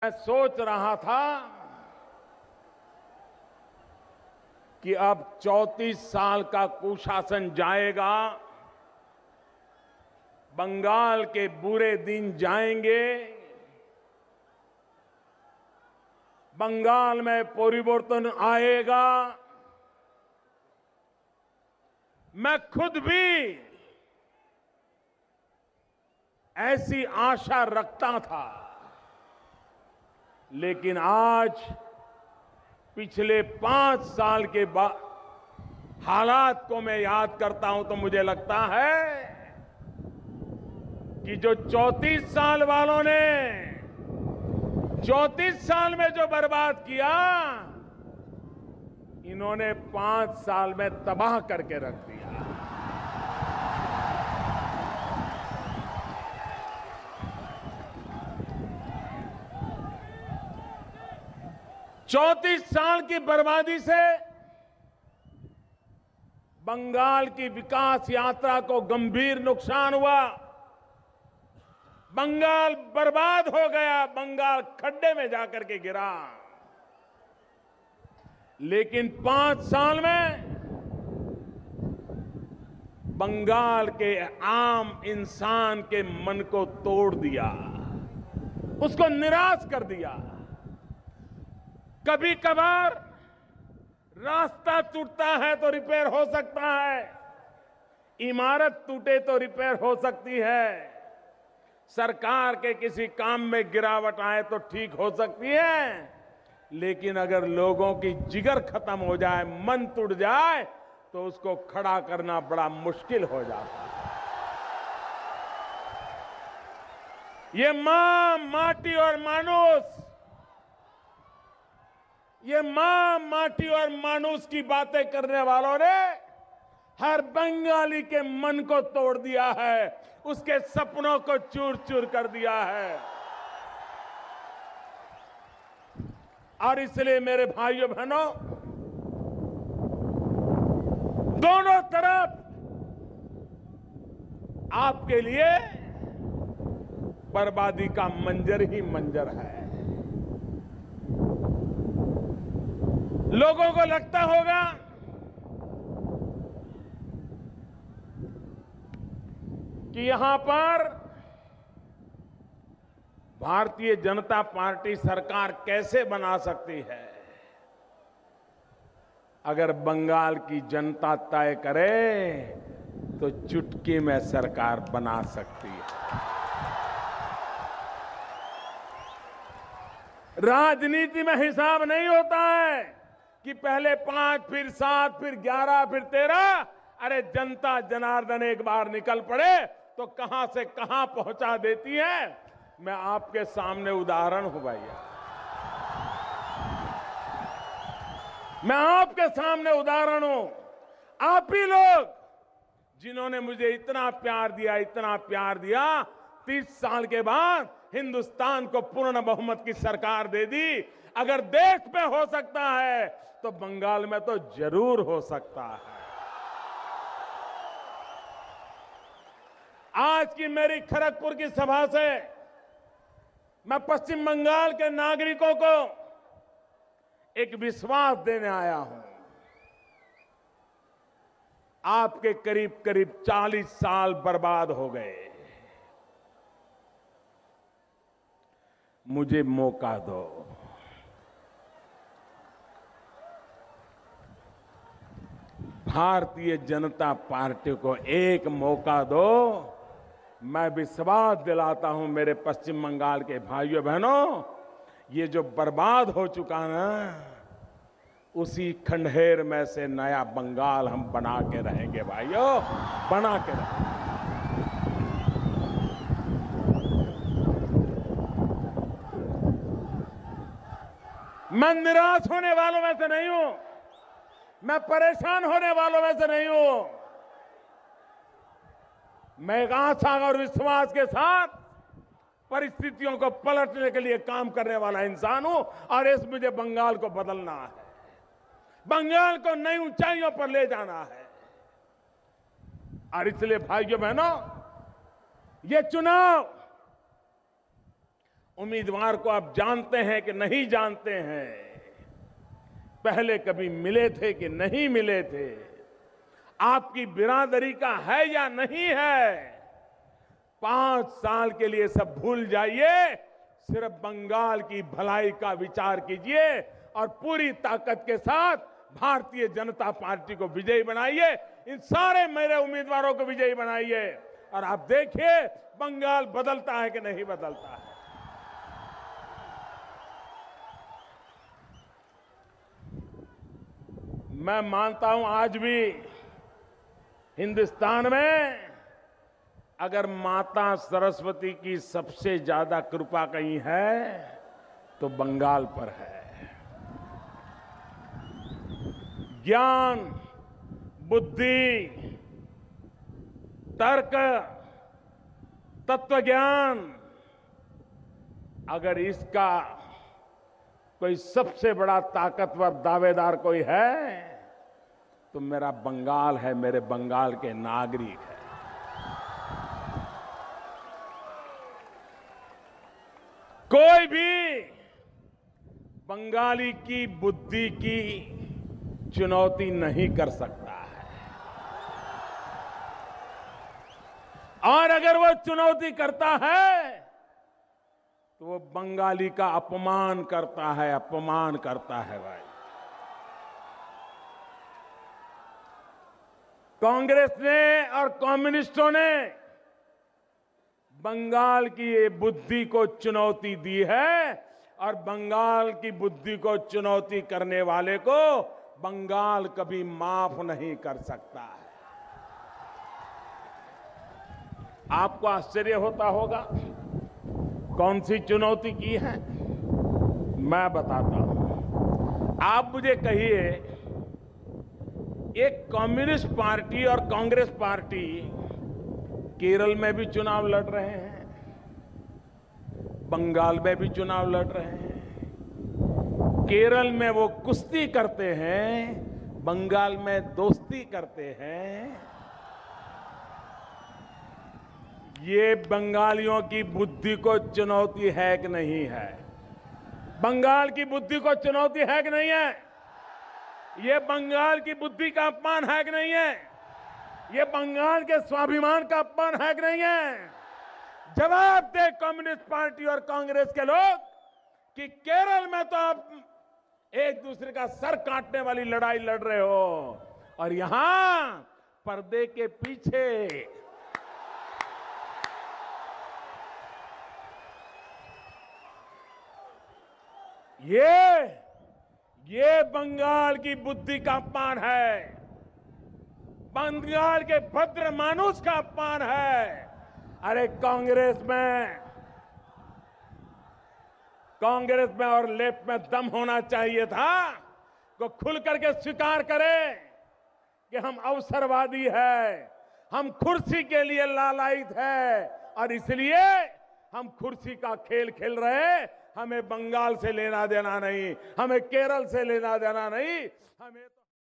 मैं सोच रहा था कि अब 34 साल का कुशासन जाएगा, बंगाल के बुरे दिन जाएंगे, बंगाल में परिवर्तन आएगा। मैं खुद भी ऐसी आशा रखता था, लेकिन आज पिछले 5 साल के बाद हालात को मैं याद करता हूं तो मुझे लगता है कि जो 34 साल वालों ने 34 साल में जो बर्बाद किया, इन्होंने 5 साल में तबाह करके रख दिया। चौंतीस साल की बर्बादी से बंगाल की विकास यात्रा को गंभीर नुकसान हुआ। बंगाल बर्बाद हो गया, बंगाल खड्डे में जाकर के गिरा। लेकिन 5 साल में बंगाल के आम इंसान के मन को तोड़ दिया, उसको निराश कर दिया। कभी कभार रास्ता टूटता है तो रिपेयर हो सकता है, इमारत टूटे तो रिपेयर हो सकती है, सरकार के किसी काम में गिरावट आए तो ठीक हो सकती है, लेकिन अगर लोगों की जिगर खत्म हो जाए, मन टूट जाए, तो उसको खड़ा करना बड़ा मुश्किल हो जाता है। ये मां, माटी और मानुष, ये मां, माटी और मानुष की बातें करने वालों ने हर बंगाली के मन को तोड़ दिया है, उसके सपनों को चूर चूर कर दिया है। और इसलिए मेरे भाइयों बहनों, दोनों तरफ आपके लिए बर्बादी का मंजर ही मंजर है। लोगों को लगता होगा कि यहां पर भारतीय जनता पार्टी सरकार कैसे बना सकती है। अगर बंगाल की जनता तय करे तो चुटकी में सरकार बना सकती है। राजनीति में हिसाब नहीं होता है कि पहले 5, फिर 7, फिर 11, फिर 13। अरे जनता जनार्दन एक बार निकल पड़े तो कहां से कहां पहुंचा देती है। मैं आपके सामने उदाहरण हूं भैया, मैं आपके सामने उदाहरण हूं। आप ही लोग जिन्होंने मुझे इतना प्यार दिया, इतना प्यार दिया, 30 साल के बाद हिंदुस्तान को पूर्ण बहुमत की सरकार दे दी। अगर देश में हो सकता है तो बंगाल में तो जरूर हो सकता है। आज की मेरी खड़गपुर की सभा से मैं पश्चिम बंगाल के नागरिकों को एक विश्वास देने आया हूं। आपके करीब करीब 40 साल बर्बाद हो गए, मुझे मौका दो। भारतीय जनता पार्टी को एक मौका दो। मैं विश्वास दिलाता हूं मेरे पश्चिम बंगाल के भाइयों बहनों, ये जो बर्बाद हो चुका ना, उसी खंडहर में से नया बंगाल हम बना के रहेंगे भाइयों, बना के रहेंगे। मैं निराश होने वालों में से नहीं हूं, मैं परेशान होने वालों में से नहीं हूं। मैं एक आशा और विश्वास के साथ परिस्थितियों को पलटने के लिए काम करने वाला इंसान हूं। और इस मुझे बंगाल को बदलना है, बंगाल को नई ऊंचाइयों पर ले जाना है। और इसलिए भाइयों बहनों, ये चुनाव उम्मीदवार को आप जानते हैं कि नहीं जानते हैं? पहले कभी मिले थे कि नहीं मिले थे? आपकी बिरादरी का है या नहीं है? 5 साल के लिए सब भूल जाइए, सिर्फ बंगाल की भलाई का विचार कीजिए और पूरी ताकत के साथ भारतीय जनता पार्टी को विजयी बनाइए। इन सारे मेरे उम्मीदवारों को विजयी बनाइए और आप देखिए बंगाल बदलता है कि नहीं बदलता है। मैं मानता हूं आज भी हिंदुस्तान में अगर माता सरस्वती की सबसे ज्यादा कृपा कहीं है तो बंगाल पर है। ज्ञान, बुद्धि, तर्क, तत्व ज्ञान, अगर इसका कोई सबसे बड़ा ताकतवर दावेदार कोई है तो मेरा बंगाल है, मेरे बंगाल के नागरिक है। कोई भी बंगाली की बुद्धि की चुनौती नहीं कर सकता है और अगर वो चुनौती करता है तो वो बंगाली का अपमान करता है, अपमान करता है भाई। कांग्रेस ने और कम्युनिस्टों ने बंगाल की ये बुद्धि को चुनौती दी है और बंगाल की बुद्धि को चुनौती करने वाले को बंगाल कभी माफ नहीं कर सकता है। आपको आश्चर्य होता होगा कौन सी चुनौती की है, मैं बताता हूं। आप मुझे कहिए, एक कम्युनिस्ट पार्टी और कांग्रेस पार्टी केरल में भी चुनाव लड़ रहे हैं, बंगाल में भी चुनाव लड़ रहे हैं। केरल में वो कुश्ती करते हैं, बंगाल में दोस्ती करते हैं। ये बंगालियों की बुद्धि को चुनौती है कि नहीं है? बंगाल की बुद्धि को चुनौती है कि नहीं है? ये बंगाल की बुद्धि का अपमान है कि नहीं है? ये बंगाल के स्वाभिमान का अपमान है कि नहीं है? जवाब दे कम्युनिस्ट पार्टी और कांग्रेस के लोग कि केरल में तो आप एक दूसरे का सर काटने वाली लड़ाई लड़ रहे हो और यहां पर्दे के पीछे ये बंगाल की बुद्धि का अपमान है, बंगाल के भद्र मानुष का अपमान है। अरे कांग्रेस में और लेफ्ट में दम होना चाहिए था तो खुल करके स्वीकार करें कि हम अवसरवादी है, हम कुर्सी के लिए लालायित है और इसलिए हम कुर्सी का खेल खेल रहे। हमें बंगाल से लेना देना नहीं, हमें केरल से लेना देना नहीं, हमें